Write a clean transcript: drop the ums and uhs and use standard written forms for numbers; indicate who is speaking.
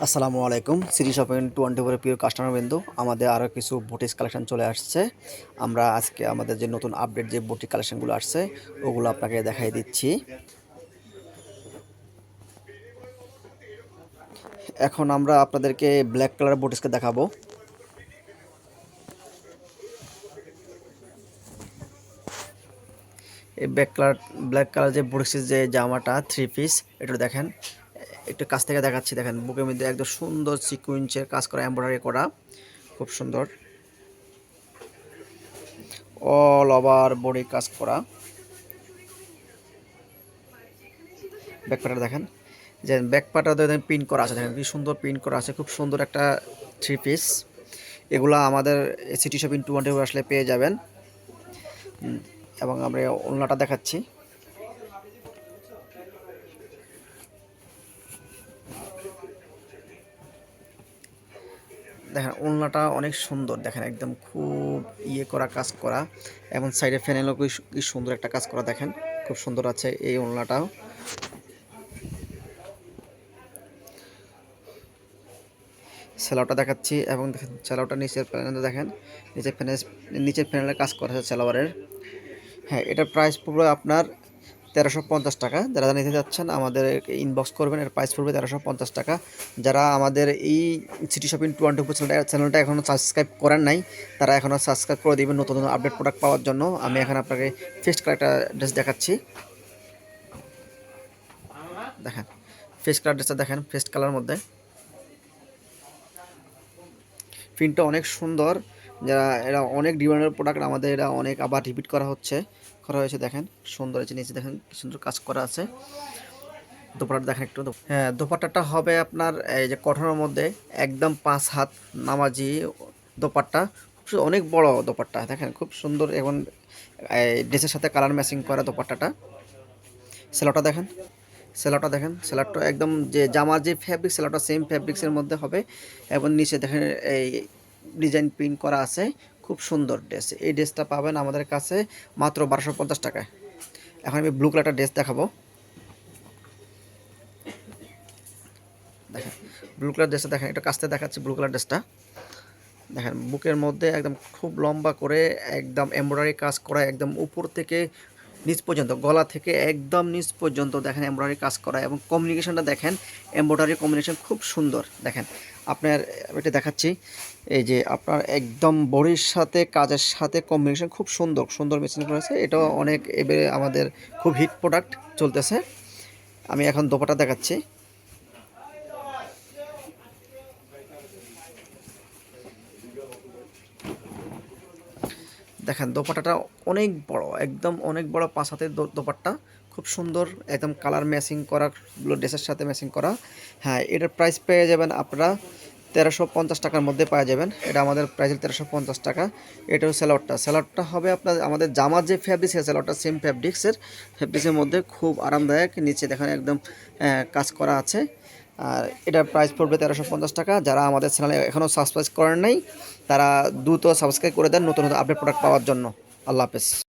Speaker 1: আসসালামু আলাইকুম। City shopping 24 প্রিয় কাস্টমার বিন্দু, আমাদের আরও কিছু বুটিক্স কালেকশন চলে আসছে। আমরা আজকে আমাদের যে নতুন আপডেট যে বুটিক কালেকশনগুলো আসছে ওগুলো আপনাকে দেখাই দিচ্ছি। এখন আমরা আপনাদেরকে ব্ল্যাক কালার বুটিক্সকে দেখাবো। এই ব্ল্যাক কালার যে বুটিক্সের যে জামাটা 3 পিস, এটা দেখেন, একটু কাছ থেকে দেখাচ্ছি। দেখেন, বুকের মধ্যে একদম সুন্দর সিকুয়েন্সের কাজ করা, এমব্রয়ডারি করা, খুব সুন্দর অল ওভার বডি কাজ করা। ব্যাকপাটা দেখেন, যে ব্যাকপাটা দেখেন প্রিন্ট করা আছে, দেখেন কি সুন্দর প্রিন্ট করা আছে, খুব সুন্দর একটা 3 পিস। এগুলা আমাদের সিটি শপিং 2 আসলে পেয়ে যাবেন। এবং আমরা ওড়নাটা দেখাচ্ছি। দেখেন ওড়নাটা অনেক সুন্দর, দেখেন একদম খুব করা কাজ করা, এবং সাইডে ফ্যানেলও কি সুন্দর একটা কাজ করা, দেখেন খুব সুন্দর আছে এই ওড়নাটাও। সেলাওটা দেখাচ্ছি, এবং দেখেন সেলাওটা নিচের প্যানেলে দেখেন, নিচের প্যানেলে কাজ করা আছে সেলাওয়ারের। হ্যাঁ, এটার প্রাইস পড়বে আপনার 1350 টাকা। যারা নিতে যাচ্ছেন আমাদের ইনবক্স করবেন, এর প্রাইস পড়বে 1350 টাকা। যারা আমাদের এই সিটি শপিং 24 চ্যানেলটা এখনও সাবস্ক্রাইব করেন নাই, তারা এখনও সাবস্ক্রাইব করে দেবেন নতুন নতুন আপডেট প্রোডাক্ট পাওয়ার জন্য। আমি এখন আপনাকে ফেস্ট কালার একটা ড্রেস দেখাচ্ছি। দেখেন ফেস্ট কালার ড্রেসটা, দেখেন ফেস্ট কালার মধ্যে প্রিন্টটা অনেক সুন্দর। যারা এরা অনেক ডিমান্ডের প্রোডাক্ট, আমাদের এরা অনেক আবার রিপিট করা হয়েছে। দেখেন সুন্দর হয়েছে, নিচে দেখেন কি সুন্দর কাজ করা আছে। দোপাট্টা দেখেন একটু। হ্যাঁ, দোপাট্টাটা হবে আপনার এই যে কটনের মধ্যে, একদম 5 হাত নামাজি দোপাট্টা, অনেক বড় দোপাট্টা, দেখেন খুব সুন্দর। এবং ড্রেসের সাথে কালার ম্যাচিং করা দোপাট্টাটা। সেলাটা দেখেন, সেলারটা একদম যে জামার যে ফ্যাব্রিক, সেলারটা সেম ফ্যাব্রিক্সের মধ্যে হবে। এবং নিচে দেখেন এই ডিজাইন প্রিন্ট করা আছে, খুব সুন্দর ড্রেস। এই ড্রেসটা পাবেন আমাদের কাছে মাত্র 1250 টাকায়। এখন আমি ব্লু কালারটা ড্রেস দেখাবো। দেখেন ব্লু কালার ড্রেসটা, দেখেন এটা কাছ থেকে দেখাচ্ছি। ব্লু কালার ড্রেসটা দেখেন, বুকের মধ্যে একদম খুব লম্বা করে একদম এমব্রয়ডারি কাজ করা, একদম উপর থেকে নিচ পর্যন্ত, গলা থেকে একদম নিচ পর্যন্ত দেখেন এমব্রয়ডারি কাজ করা। এবং কম্বিনেশনটা দেখেন, এমব্রয়ডারি কম্বিনেশন খুব সুন্দর। দেখেন আপনার এটা দেখাচ্ছি, এই যে আপনার একদম বডির সাথে কাজের সাথে কম্বিনেশন খুব সুন্দর সুন্দর মেশিন করেছে। এটাও অনেক এবারে আমাদের খুব হিট প্রোডাক্ট চলতেছে। আমি এখন দোপাট্টা দেখাচ্ছি। দেখেন দোপাট্টাটা অনেক বড়, একদম অনেক বড় 5 হাতের দোপাট্টা, খুব সুন্দর, একদম কালার ম্যাচিং করা, ড্রেসের সাথে ম্যাচিং করা। হ্যাঁ, এটার প্রাইস পেয়ে যাবেন আপনারা 1350 টাকার মধ্যে পাওয়া যাবেন। এটা আমাদের প্রাইস 1350 টাকা। এটা হচ্ছে স্যালোয়ারটা হবে আপনার আমাদের জামার যে ফ্যাব্রিক্স, স্যালোয়ারটা সেম ফ্যাব্রিক্সের মধ্যে খুব আরামদায়ক। নিচে দেখেন একদম কাজ করা আছে। আর এটার প্রাইস পড়বে 1350 টাকা। যারা আমাদের চ্যানেলে এখনও সাবস্ক্রাইব করেন নাই, তারা দ্রুত সাবস্ক্রাইব করে দেন নতুন নতুন আপডেট প্রোডাক্ট পাওয়ার জন্য। আল্লাহ হাফেজ।